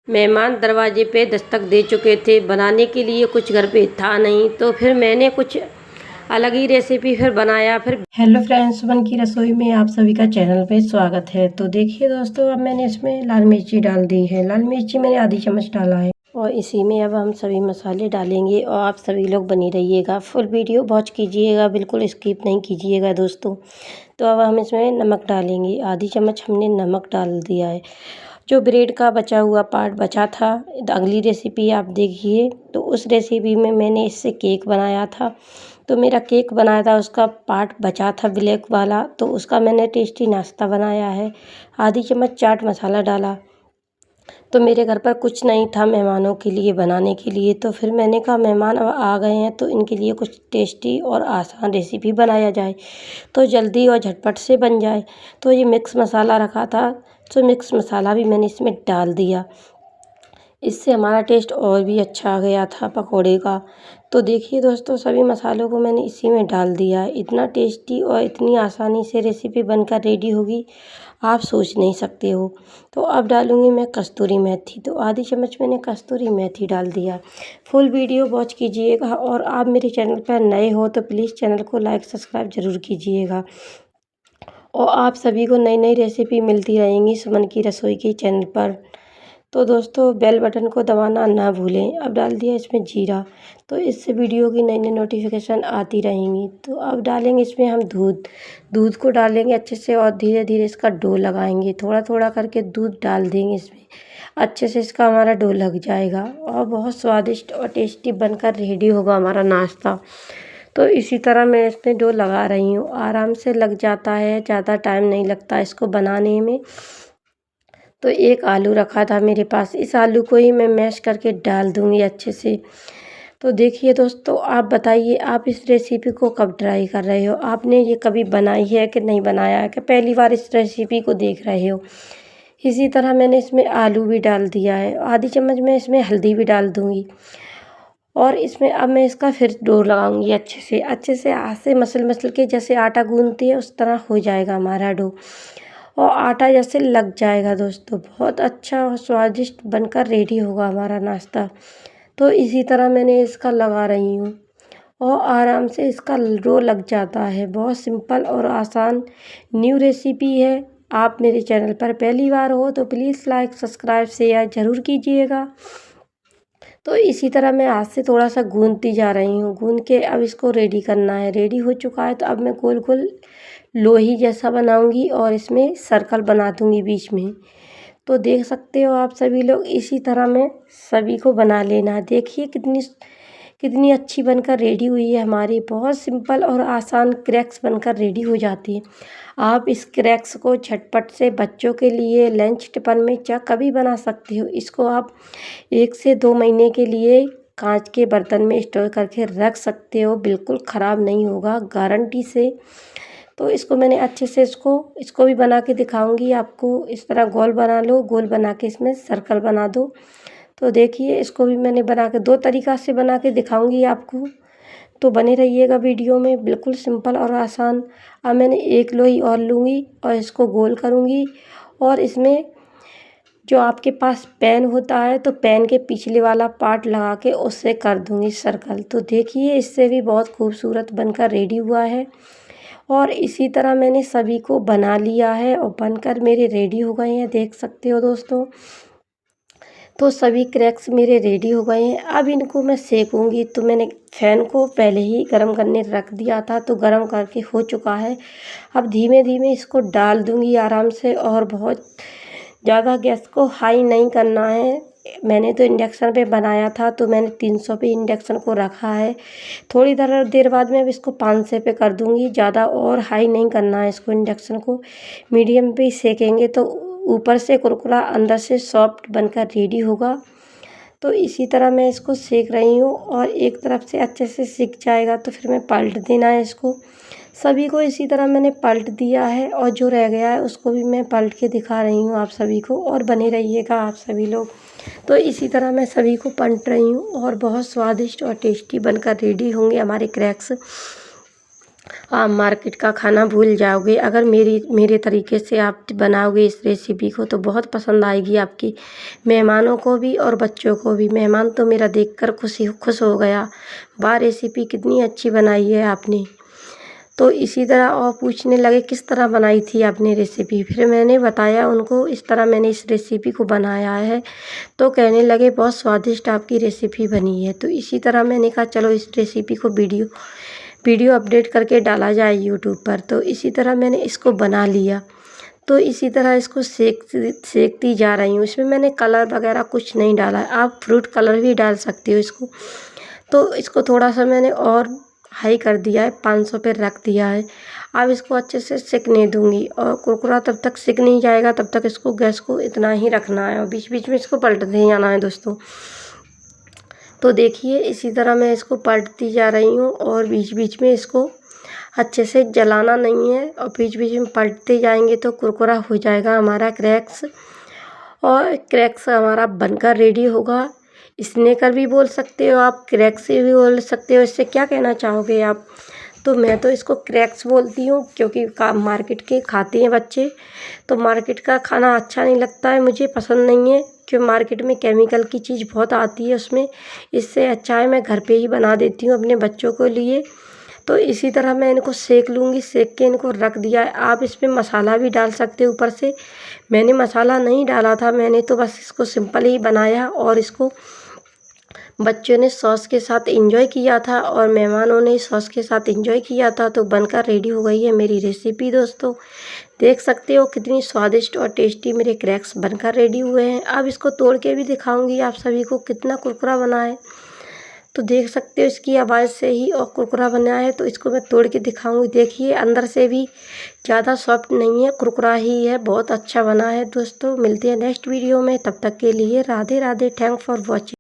मेहमान दरवाजे पे दस्तक दे चुके थे। बनाने के लिए कुछ घर पे था नहीं, तो फिर मैंने कुछ अलग ही रेसिपी फिर बनाया। फिर हेलो फ्रेंड्स, सुमन की रसोई में आप सभी का चैनल पे स्वागत है। तो देखिए दोस्तों, अब मैंने इसमें लाल मिर्ची डाल दी है। लाल मिर्ची मैंने आधी चम्मच डाला है और इसी में अब हम सभी मसाले डालेंगे। और आप सभी लोग बनी रहिएगा, फुल वीडियो वॉच कीजिएगा, बिल्कुल स्किप नहीं कीजिएगा दोस्तों। तो अब हम इसमें नमक डालेंगे। आधी चम्मच हमने नमक डाल दिया है। जो ब्रेड का बचा हुआ पार्ट बचा था, अगली रेसिपी आप देखिए। तो उस रेसिपी में मैंने इससे केक बनाया था। तो मेरा केक बनाया था, उसका पार्ट बचा था ब्लैक वाला, तो उसका मैंने टेस्टी नाश्ता बनाया है। आधी चम्मच चाट मसाला डाला। तो मेरे घर पर कुछ नहीं था मेहमानों के लिए बनाने के लिए, तो फिर मैंने कहा मेहमान अब आ गए हैं तो इनके लिए कुछ टेस्टी और आसान रेसिपी बनाया जाए, तो जल्दी और झटपट से बन जाए। तो ये मिक्स मसाला रखा था, तो मिक्स मसाला भी मैंने इसमें डाल दिया। इससे हमारा टेस्ट और भी अच्छा आ गया था पकौड़े का। तो देखिए दोस्तों, सभी मसालों को मैंने इसी में डाल दिया है। इतना टेस्टी और इतनी आसानी से रेसिपी बनकर रेडी होगी, आप सोच नहीं सकते हो। तो अब डालूँगी मैं कस्तूरी मेथी। तो आधी चम्मच मैंने कस्तूरी मेथी डाल दिया। फुल वीडियो वॉच कीजिएगा, और आप मेरे चैनल पर नए हो तो प्लीज़ चैनल को लाइक सब्सक्राइब ज़रूर कीजिएगा। और आप सभी को नई नई रेसिपी मिलती रहेंगी सुमन की रसोई के चैनल पर। तो दोस्तों, बेल बटन को दबाना ना भूलें। अब डाल दिया इसमें जीरा, तो इससे वीडियो की नई नई नोटिफिकेशन आती रहेंगी। तो अब डालेंगे इसमें हम दूध। दूध को डालेंगे अच्छे से और धीरे धीरे इसका डो लगाएंगे। थोड़ा थोड़ा करके दूध डाल देंगे इसमें, अच्छे से इसका हमारा डो लग जाएगा और बहुत स्वादिष्ट और टेस्टी बनकर रेडी होगा हमारा नाश्ता। तो इसी तरह मैं इसमें डो लगा रही हूँ। आराम से लग जाता है, ज़्यादा टाइम नहीं लगता इसको बनाने में। तो एक आलू रखा था मेरे पास, इस आलू को ही मैं मैश करके डाल दूँगी अच्छे से। तो देखिए दोस्तों, आप बताइए आप इस रेसिपी को कब ट्राई कर रहे हो? आपने ये कभी बनाई है कि नहीं बनाया है, कि पहली बार इस रेसिपी को देख रहे हो? इसी तरह मैंने इसमें आलू भी डाल दिया है। आधी चम्मच मैं इसमें हल्दी भी डाल दूँगी। और इसमें अब मैं इसका फिर डो लगाऊंगी अच्छे से हाथ से मसल मसल के, जैसे आटा गूंथती है उस तरह हो जाएगा हमारा डो। और आटा जैसे लग जाएगा दोस्तों, बहुत अच्छा और स्वादिष्ट बनकर रेडी होगा हमारा नाश्ता। तो इसी तरह मैंने इसका लगा रही हूँ और आराम से इसका डो लग जाता है। बहुत सिंपल और आसान न्यू रेसिपी है। आप मेरे चैनल पर पहली बार हो तो प्लीज़ लाइक सब्सक्राइब शेयर ज़रूर कीजिएगा। तो इसी तरह मैं हाथ से थोड़ा सा गूंथती जा रही हूँ। गूंथ के अब इसको रेडी करना है। रेडी हो चुका है तो अब मैं गोल गोल लोही जैसा बनाऊंगी और इसमें सर्कल बना दूंगी बीच में। तो देख सकते हो आप सभी लोग, इसी तरह मैं सभी को बना लेना। देखिए कितनी कितनी अच्छी बनकर रेडी हुई है हमारी। बहुत सिंपल और आसान क्रैक्स बनकर रेडी हो जाती है। आप इस क्रैक्स को झटपट से बच्चों के लिए लंच टिफिन में चाहे कभी बना सकते हो। इसको आप 1 से 2 महीने के लिए कांच के बर्तन में स्टोर करके रख सकते हो, बिल्कुल ख़राब नहीं होगा गारंटी से। तो इसको मैंने अच्छे से इसको भी बना के दिखाऊंगी आपको। इस तरह गोल बना लो, गोल बना के इसमें सर्कल बना दो। तो देखिए, इसको भी मैंने बना के 2 तरीक़ा से बना के दिखाऊंगी आपको। तो बने रहिएगा वीडियो में, बिल्कुल सिंपल और आसान। अब मैंने एक लोई और लूँगी और इसको गोल करूँगी और इसमें जो आपके पास पेन होता है तो पेन के पिछले वाला पार्ट लगा के उससे कर दूँगी सर्कल। तो देखिए, इससे भी बहुत खूबसूरत बनकर रेडी हुआ है। और इसी तरह मैंने सभी को बना लिया है और बनकर मेरे रेडी हो गए हैं, देख सकते हो दोस्तों। तो सभी क्रैक्स मेरे रेडी हो गए हैं। अब इनको मैं सेकूंगी। तो मैंने फैन को पहले ही गर्म करने रख दिया था, तो गर्म करके हो चुका है। अब धीमे धीमे इसको डाल दूंगी आराम से, और बहुत ज़्यादा गैस को हाई नहीं करना है। मैंने तो इंडक्शन पे बनाया था, तो मैंने 300 पे इंडक्शन को रखा है। थोड़ी देर बाद में अब इसको 500 पे कर दूंगी। ज़्यादा और हाई नहीं करना है इसको, इंडक्शन को मीडियम पे ही सेकेंगे तो ऊपर से कुरकुरा अंदर से सॉफ्ट बनकर रेडी होगा। तो इसी तरह मैं इसको सेक रही हूँ और एक तरफ से अच्छे से सिक जाएगा तो फिर मैं पलट देना है इसको। सभी को इसी तरह मैंने पलट दिया है और जो रह गया है उसको भी मैं पलट के दिखा रही हूँ आप सभी को। और बने रहिएगा आप सभी लोग। तो इसी तरह मैं सभी को पलट रही हूँ और बहुत स्वादिष्ट और टेस्टी बनकर रेडी होंगे हमारे क्रैक्स। आप मार्केट का खाना भूल जाओगे। अगर मेरे तरीके से आप बनाओगे इस रेसिपी को तो बहुत पसंद आएगी आपकी मेहमानों को भी और बच्चों को भी। मेहमान तो मेरा देखकर खुश हो गया, वाह रेसिपी कितनी अच्छी बनाई है आपने। तो इसी तरह और पूछने लगे किस तरह बनाई थी आपने रेसिपी। फिर मैंने बताया उनको इस तरह मैंने इस रेसिपी को बनाया है। तो कहने लगे बहुत स्वादिष्ट आपकी रेसिपी बनी है। तो इसी तरह मैंने कहा चलो इस रेसिपी को वीडियो अपडेट करके डाला जाए यूट्यूब पर। तो इसी तरह मैंने इसको बना लिया। तो इसी तरह इसको सेकती जा रही हूँ। इसमें मैंने कलर वगैरह कुछ नहीं डाला है, आप फ्रूट कलर भी डाल सकते हो इसको। तो इसको थोड़ा सा मैंने और हाई कर दिया है, 500 पे रख दिया है। अब इसको अच्छे से सेकने दूंगी और कुरकुरा तब तक सेक नहीं जाएगा, तब तक इसको गैस को इतना ही रखना है और बीच बीच में इसको पलटते जाना है दोस्तों। तो देखिए इसी तरह मैं इसको पलटती जा रही हूँ और बीच बीच में इसको अच्छे से जलाना नहीं है और बीच बीच में पलटते जाएंगे तो कुरकुरा हो जाएगा हमारा क्रैक्स। और क्रैक्स हमारा बनकर रेडी होगा। स्नेकर भी बोल सकते हो आप, क्रैक्स भी बोल सकते हो, इससे क्या कहना चाहोगे आप। तो मैं तो इसको क्रैक्स बोलती हूँ क्योंकि मार्केट के खाते हैं बच्चे। तो मार्केट का खाना अच्छा नहीं लगता है, मुझे पसंद नहीं है क्योंकि मार्केट में केमिकल की चीज़ बहुत आती है उसमें। इससे अच्छा है मैं घर पे ही बना देती हूँ अपने बच्चों को लिए। तो इसी तरह मैं इनको सेक लूँगी, सेक के इनको रख दिया है। आप इसमें मसाला भी डाल सकते हो ऊपर से, मैंने मसाला नहीं डाला था, मैंने तो बस इसको सिंपल ही बनाया और इसको बच्चों ने सॉस के साथ एंजॉय किया था और मेहमानों ने सॉस के साथ एंजॉय किया था। तो बनकर रेडी हो गई है मेरी रेसिपी दोस्तों। देख सकते हो कितनी स्वादिष्ट और टेस्टी मेरे क्रैक्स बनकर रेडी हुए हैं। अब इसको तोड़ के भी दिखाऊंगी आप सभी को कितना कुरकुरा बना है। तो देख सकते हो इसकी आवाज़ से ही और कुरकुरा बना है। तो इसको मैं तोड़ के दिखाऊंगी। देखिए अंदर से भी ज़्यादा सॉफ्ट नहीं है, कुरकुरा ही है, बहुत अच्छा बना है दोस्तों। मिलते हैं नेक्स्ट वीडियो में, तब तक के लिए Radhe Radhe. Thank for watching.